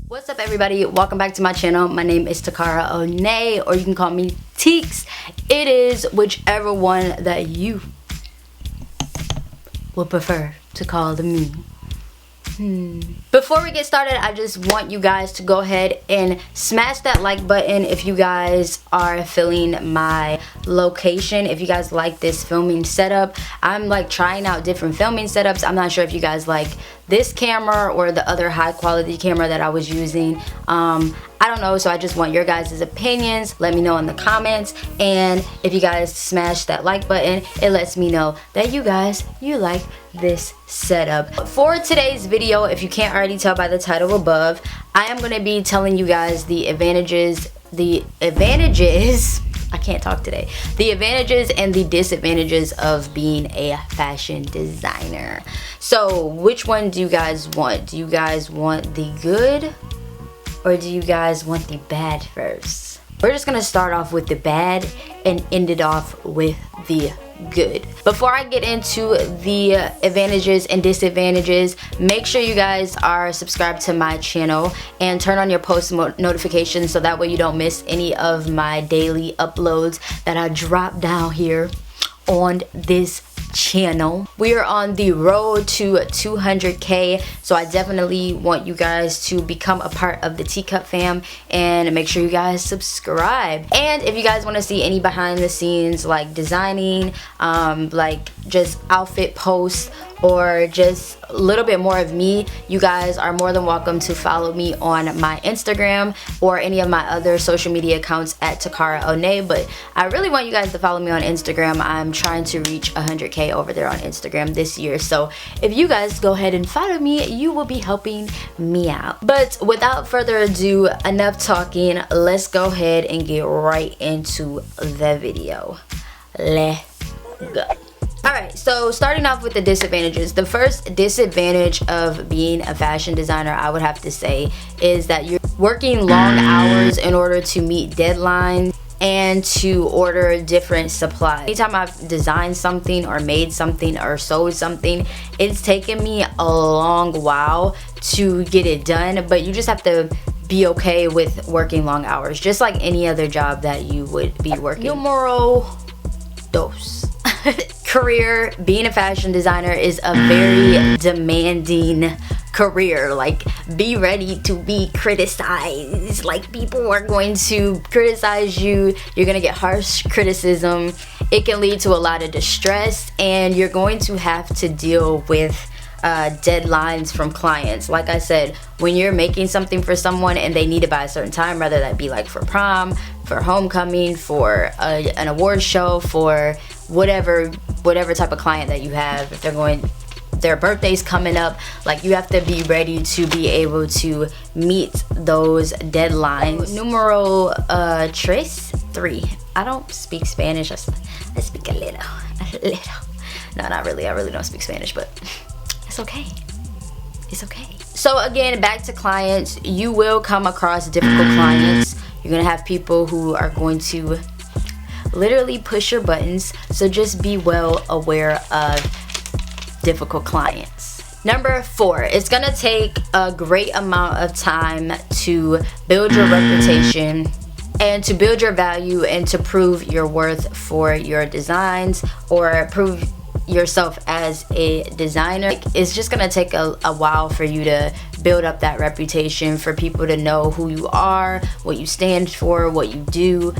What's up, everybody? Welcome back to my channel. My name is TAKARAONEA, or you can call me TEEKS. It is whichever one that you would prefer to call me. Before we get started, I just want you guys to go ahead and smash that like button if you guys are feeling my location, if you guys like this filming setup. I'm like trying out different filming setups. I'm not sure if you guys like this camera or the other high quality camera that I was using. I don't know, so I just want your guys' opinions. Let me know in the comments, and if you guys smash that like button, it lets me know that you like this setup. For today's video, if you can't already tell by the title above, I am going to be telling you guys the advantages I can't talk today. The advantages and the disadvantages of being a fashion designer. So which one do you guys want? Do you guys want the good, or do you guys want the bad first? We're just gonna start off with the bad and end it off with the good. Before I get into the advantages and disadvantages, make sure you guys are subscribed to my channel and turn on your post notifications so that way you don't miss any of my daily uploads that I drop down here on this channel. We are on the road to 200k, so I definitely want you guys to become a part of the Teacup fam and make sure you guys subscribe. And if you guys want to see any behind the scenes like designing, like just outfit posts, or just a little bit more of me, you guys are more than welcome to follow me on my Instagram or any of my other social media accounts at TAKARAONEA. But I really want you guys to follow me on Instagram. I'm trying to reach 100k over there on Instagram this year, so if you guys go ahead and follow me, you will be helping me out. But without further ado, enough talking, let's go ahead and get right into the video. Let's go. Alright, so starting off with the disadvantages. The first disadvantage of being a fashion designer, I would have to say, is that you're working long hours in order to meet deadlines and to order different supplies. Anytime I've designed something or made something or sewed something, it's taken me a long while to get it done, but you just have to be okay with working long hours, just like any other job that you would be working. Numero dos. Career. Being a fashion designer is a very demanding career. Like, be ready to be criticized. Like, people are going to criticize you. You're gonna get harsh criticism. It can lead to a lot of distress, and you're going to have to deal with deadlines from clients. Like I said, when you're making something for someone and they need it by a certain time, whether that be like for prom, for homecoming, for an award show, for whatever type of client that you have, if their birthday's coming up, like, you have to be ready to be able to meet those deadlines. Numero three. I don't speak Spanish. I speak a little. No, not really. I really don't speak Spanish, but it's okay. It's okay. So again, back to clients. You will come across difficult clients. You're gonna have people who are going to literally push your buttons, so just be well aware of difficult clients. Number 4, it's gonna take a great amount of time to build your reputation and to build your value and to prove your worth for your designs, or prove yourself as a designer. It's just gonna take a while for you to build up that reputation, for people to know who you are, what you stand for, what you do.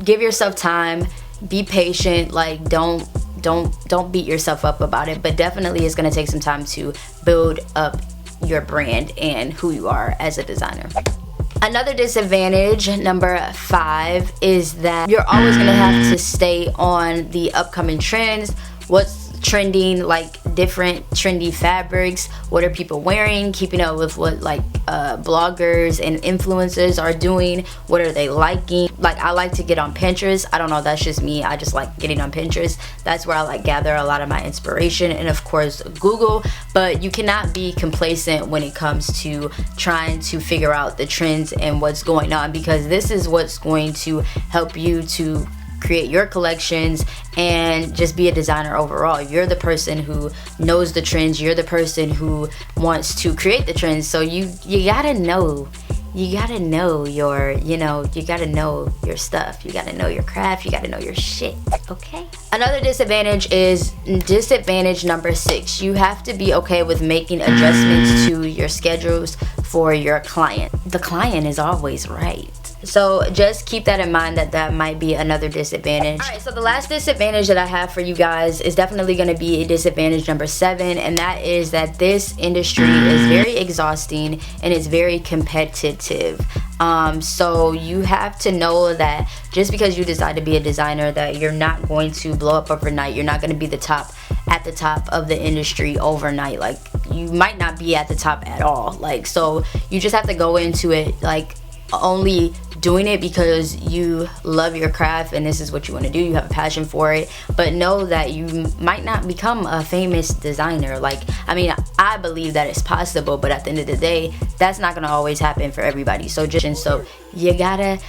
Give yourself time, be patient. Like, don't beat yourself up about it, but definitely it's gonna take some time to build up your brand and who you are as a designer. Another disadvantage, number 5, is that you're always gonna have to stay on the upcoming trends. What's trending, like different trendy fabrics, what are people wearing, keeping up with what like bloggers and influencers are doing, what are they liking. Like, I like to get on Pinterest. I don't know, that's just me. I just like getting on Pinterest. That's where I like gather a lot of my inspiration, and of course Google. But you cannot be complacent when it comes to trying to figure out the trends and what's going on, because this is what's going to help you to create your collections and just be a designer overall. You're the person who knows the trends. You're the person who wants to create the trends. So you gotta know you gotta know your, you gotta know your stuff. You gotta know your craft. You gotta know your shit, okay? Another disadvantage is disadvantage number 6. You have to be okay with making adjustments to your schedules for your client. The client is always right. So just keep that in mind, that might be another disadvantage. Alright, so the last disadvantage that I have for you guys is definitely going to be disadvantage number 7, and that is that this industry is very exhausting and it's very competitive. So you have to know that just because you decide to be a designer, that you're not going to blow up overnight. You're not going to be at the top of the industry overnight. Like, you might not be at the top at all. Like, so you just have to go into it like only doing it because you love your craft and this is what you want to do. You have a passion for it, but know that you might not become a famous designer. Like, I mean, I believe that it's possible, but at the end of the day, that's not gonna always happen for everybody. So you gotta,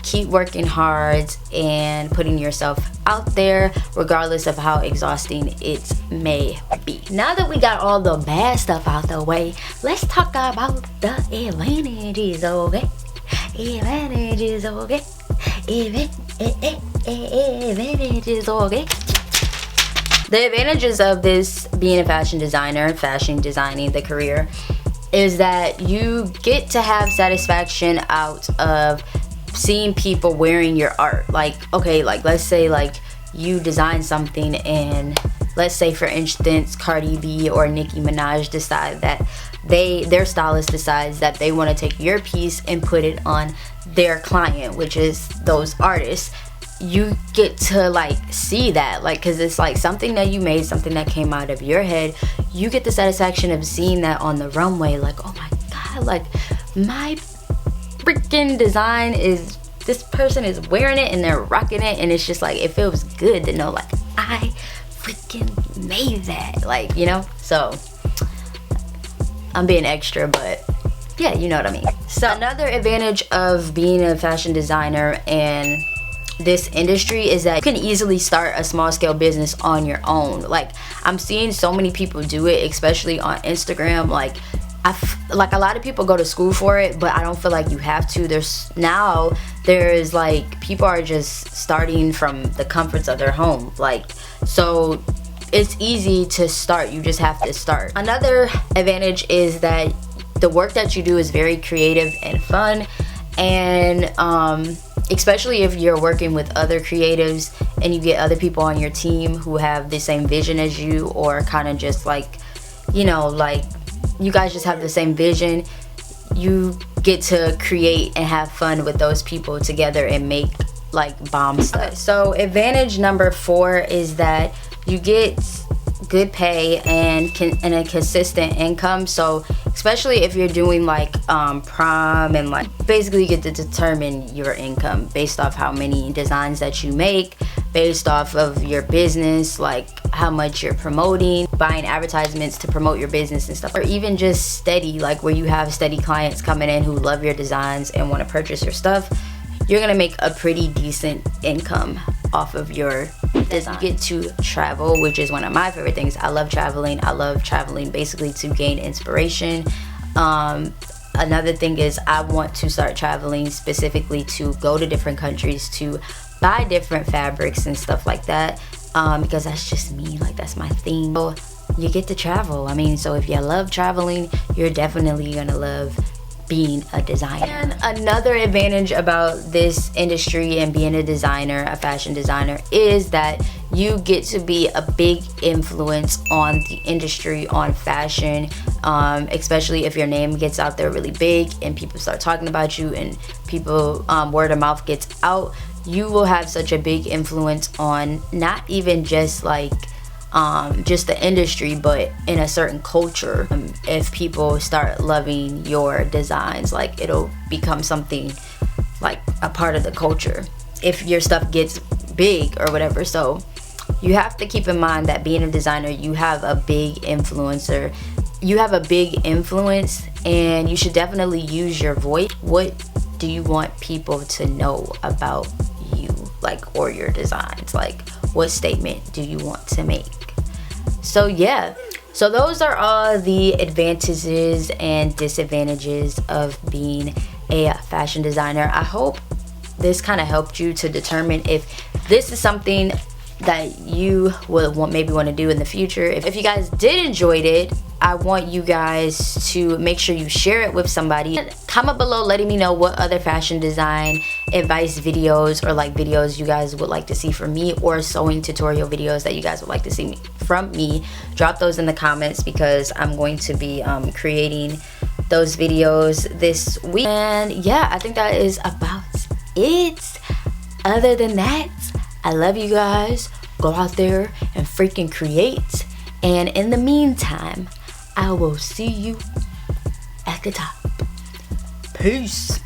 keep working hard and putting yourself out there, regardless of how exhausting it may be. Now that we got all the bad stuff out the way, let's talk about the advantages, okay? Advantages, okay? Advantages, okay? The advantages of this being a fashion designer, fashion designing, the career, is that you get to have satisfaction out of seeing people wearing your art. Like, okay, like let's say like you design something, and let's say for instance Cardi B or Nicki Minaj decide that their stylist decides that they want to take your piece and put it on their client, which is those artists. You get to like see that, like, because it's like something that you made, something that came out of your head. You get the satisfaction of seeing that on the runway, like, oh my god, like my freaking design is, this person is wearing it and they're rocking it, and it's just like, it feels good to know like I freaking made that, like, so I'm being extra, but yeah, you know what I mean. So another advantage of being a fashion designer and this industry is that you can easily start a small scale business on your own. Like, I'm seeing so many people do it, especially on Instagram. Like, like a lot of people go to school for it, but I don't feel like you have to. There's like people are just starting from the comforts of their home. Like, so it's easy to start. You just have to start. Another advantage is that the work that you do is very creative and fun, and especially if you're working with other creatives and you get other people on your team who have the same vision as you, or kind of just like, like you guys just have the same vision. You get to create and have fun with those people together and make like bomb stuff. So advantage number 4 is that you get good pay and a consistent income. So especially if you're doing like prom, and like basically you get to determine your income based off how many designs that you make, based off of your business, like how much you're promoting, buying advertisements to promote your business and stuff, or even just steady, like where you have steady clients coming in who love your designs and want to purchase your stuff. You're gonna make a pretty decent income off of your design. You get to travel, which is one of my favorite things. I love traveling. I love traveling basically to gain inspiration. Another thing is I want to start traveling specifically to go to different countries to buy different fabrics and stuff like that, because that's just me, like that's my thing. So you get to travel. I mean, so if you love traveling, you're definitely gonna love being a designer. And another advantage about this industry and being a designer, a fashion designer, is that you get to be a big influence on the industry, on fashion, especially if your name gets out there really big and people start talking about you and people, word of mouth gets out. You will have such a big influence on not even just like just the industry, but in a certain culture. If people start loving your designs, like it'll become something like a part of the culture if your stuff gets big or whatever. So you have to keep in mind that being a designer, you have a big influencer, you have a big influence, and you should definitely use your voice. What do you want people to know about you, like, or your designs? Like, what statement do you want to make? So yeah, So those are all the advantages and disadvantages of being a fashion designer. I hope this kind of helped you to determine if this is something that you would maybe want to do in the future. If you guys did enjoy it, I want you guys to make sure you share it with somebody. Comment below letting me know what other fashion design advice videos or like videos you guys would like to see from me, or sewing tutorial videos that you guys would like to see from me. Drop those in the comments because I'm going to be creating those videos this week. And yeah, I think that is about it. Other than that, I love you guys. Go out there and freaking create. And in the meantime, I will see you at the top. Peace.